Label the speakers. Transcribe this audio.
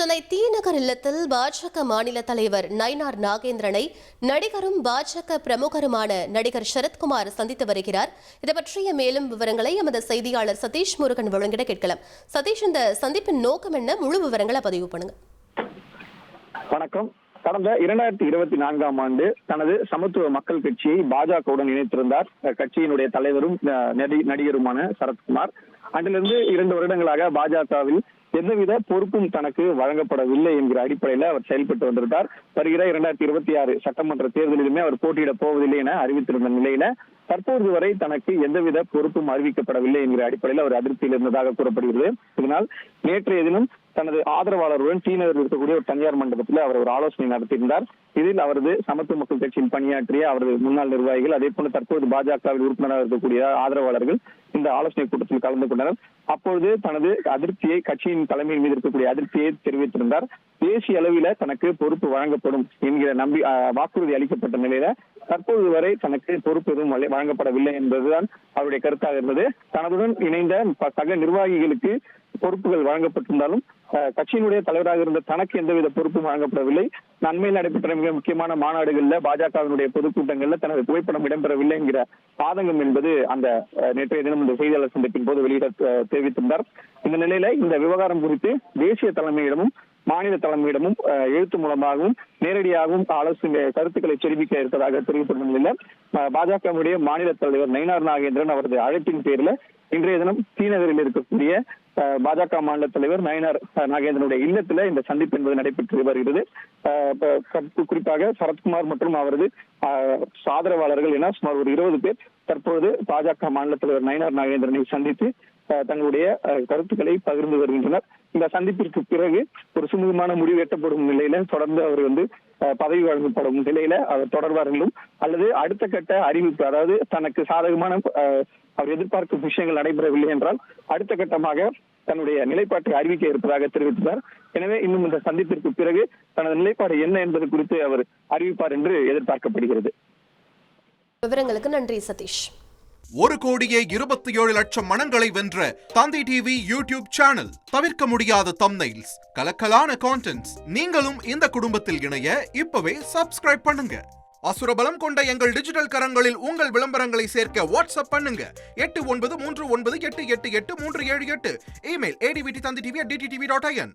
Speaker 1: சென்னை தீநகர் இல்லத்தில் பாஜக மாநில தலைவர் நயினார் நாகேந்திரனை நடிகரும் பாஜக பிரமுகருமான நடிகர் சரத்குமார் சந்தித்து வருகிறார். இது பற்றிய மேலும் விவரங்களை எமது செய்தியாளர் சதீஷ் முருகன் வழங்கிட கேட்கலாம். சதீஷ், இந்த சந்திப்பின் நோக்கம் என்ன? முழு விவரங்களை பதிவு பண்ணுங்க.
Speaker 2: வணக்கம். கடந்த 2024ஆம் ஆண்டு தனது சமத்துவ மக்கள் கட்சியை பாஜகவுடன் இணைத்திருந்தார் கட்சியினுடைய தலைவரும் நடிகருமான சரத்குமார். அன்றிலிருந்து 2 வருடங்களாக பாஜகவில் எந்தவித பொறுப்பும் தனக்கு வழங்கப்படவில்லை என்கிற அடிப்படையில் அவர் செயல்பட்டு வந்திருந்தார். வருகிற 2026 சட்டமன்ற தேர்தலிலுமே அவர் போட்டியிடப் போவதில்லை என அறிவித்திருந்த நிலையில தற்போது வரை தனக்கு எந்தவித பொறுப்பும் அறிவிக்கப்படவில்லை என்கிற அடிப்படையில் அவர் அதிருப்தியில் இருந்ததாக கூறப்படுகிறது. இதனால் நேற்றைய தினம் தனது ஆதரவாளருடன் தீநகரில் இருக்கக்கூடிய ஒரு தனியார் மண்டபத்தில் அவர் ஒரு ஆலோசனை நடத்தியிருந்தார். இதில் அவரது சமத்துவ மக்கள் கட்சியில் பணியாற்றிய அவரது முன்னாள் நிர்வாகிகள், அதே போல தற்போது பாஜகவில் உறுப்பினராக இருக்கக்கூடிய ஆதரவாளர்கள் இந்த ஆலோசனை கூட்டத்தில் கலந்து கொண்டனர். அப்பொழுது தனது அதிருப்தியை, கட்சியின் தலைமையின் மீது இருக்கக்கூடிய அதிருப்தியை தெரிவித்திருந்தார். தேசிய அளவில் தனக்கு பொறுப்பு வழங்கப்படும் என்கிற வாக்குறுதி அளிக்கப்பட்ட நிலையில தற்போது வரை தனக்கு பொறுப்பு எதுவும் வழங்கப்படவில்லை என்பதுதான் அவருடைய கருத்தாக இருந்தது. தனதுடன் இணைந்த சக நிர்வாகிகளுக்கு பொறுப்புகள் வழங்கப்பட்டிருந்தாலும் கட்சியினுடைய தலைவராக இருந்த தனக்கு எந்தவித பொறுப்பும் வழங்கப்படவில்லை. அண்மையில் நடைபெற்ற மிக முக்கியமான மாநாடுகளில் பாஜகவினுடைய பொதுக்கூட்டங்கள்ல தனது புகைப்படம் இடம்பெறவில்லை என்கிற ஆதங்கம் என்பது அந்த நேற்றைய தினம் இந்த செய்தியாளர் சந்திப்பின் போது வெளியிட தெரிவித்திருந்தார். இந்த நிலையில இந்த விவகாரம் குறித்து தேசிய தலைமையிடமும் மாநில தலைமையிடமும் எழுத்து மூலமாகவும் நேரடியாகவும் ஆலோசனை கருத்துக்களை தெரிவிக்க இருப்பதாக தெரிவித்துள்ள நிலையில பாஜகவுடைய மாநில தலைவர் நயினார் நாகேந்திரன் அவரது அழைப்பின் பேரில் இன்றைய தினம் தீநகரில் இருக்கக்கூடிய பாஜக மாநில தலைவர் நயினார் நாகேந்திரனுடைய இல்லத்துல இந்த சந்திப்பு என்பது நடைபெற்று வருகிறது. குறிப்பாக சரத்குமார் மற்றும் அவரது ஆதரவாளர்கள் என சுமார் ஒரு 20 பேர் தற்போது பாஜக மாநில தலைவர் நயினார் நாகேந்திரனை சந்தித்து தங்களுடைய கருத்துக்களை பகிர்ந்து வருகின்றனர். இந்த சந்திப்பிற்கு பிறகு ஒரு சுமூகமான முடிவு எட்டப்படும் நிலையில தொடர்ந்து அவர் பதவி வழங்கப்படும் நிலையில அவர் தொடர்வார்களும் அல்லது அடுத்த கட்ட அறிவிப்பு, அதாவது தனக்கு சாதகமான அவர் எதிர்பார்க்கும் விஷயங்கள் நடைபெறவில்லை என்றால் அடுத்த கட்டமாக தன்னுடைய நிலைப்பாட்டை அறிவிக்க இருப்பதாக தெரிவித்தார். எனவே இன்னும் இந்த சந்திப்பிற்கு பிறகு தனது நிலைப்பாடு என்ன என்பது குறித்து அவர் அறிவிப்பார் என்று எதிர்பார்க்கப்படுகிறது.
Speaker 1: விவரங்களுக்கு நன்றி சதீஷ்.
Speaker 3: 1,27,00,000 மனங்களை வென்ற தந்தி டிவி யூடியூப் சேனல். தவிர்க்க முடியாத தம்ப்நெயில்ஸ், கலக்கலான கான்டென்ட்ஸ். நீங்களும் இந்த குடும்பத்தில் இணைய இப்பவே சப்ஸ்கிரைப் பண்ணுங்க. அசுரபலம் கொண்ட எங்கள் டிஜிட்டல் கரங்களில் உங்கள் விளம்பரங்களை சேர்க்க வாட்ஸ்அப் பண்ணுங்க. 8939888378. Email advtthanditv@dttv.in.